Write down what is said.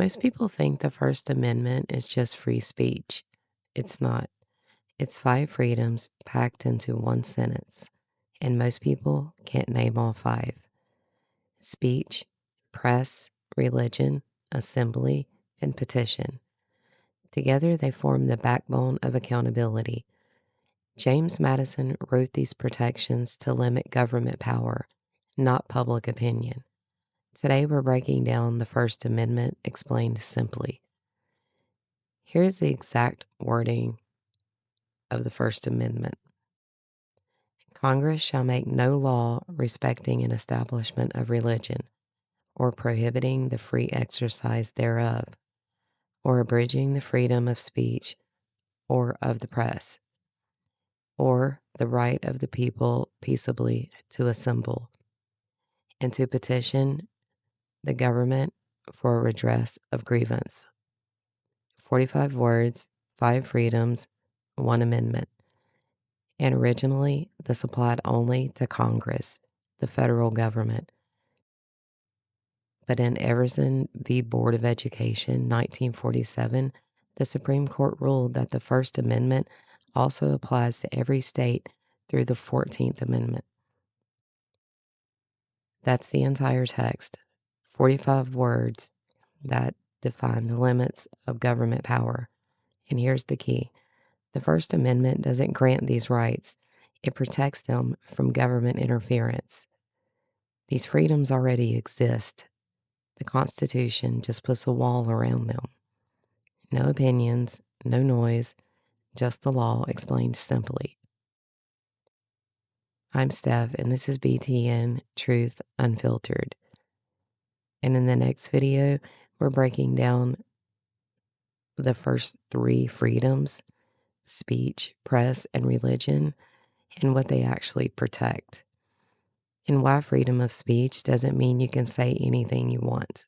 Most people think the First Amendment is just free speech. It's not. It's five freedoms packed into one sentence, and most people can't name all five: speech, press, religion, assembly, and petition. Together, they form the backbone of accountability. James Madison wrote these protections to limit government power, not public opinion. Today, we're breaking down the First Amendment explained simply. Here's the exact wording of the First Amendment. Congress shall make no law respecting an establishment of religion, or prohibiting the free exercise thereof, or abridging the freedom of speech or of the press, or the right of the people peaceably to assemble, and to petition the government for a redress of grievance. 45 words, 5 freedoms, 1 amendment. And originally, this applied only to Congress, the federal government. But in Everson v. Board of Education, 1947, the Supreme Court ruled that the First Amendment also applies to every state through the 14th Amendment. That's the entire text, 45 words that define the limits of government power. And here's the key. The First Amendment doesn't grant these rights. It protects them from government interference. These freedoms already exist. The Constitution just puts a wall around them. No opinions, no noise, just the law explained simply. I'm Steph, and this is BTN Truth Unfiltered. And in the next video, we're breaking down the first 3 freedoms: speech, press, and religion, and what they actually protect. And why freedom of speech doesn't mean you can say anything you want.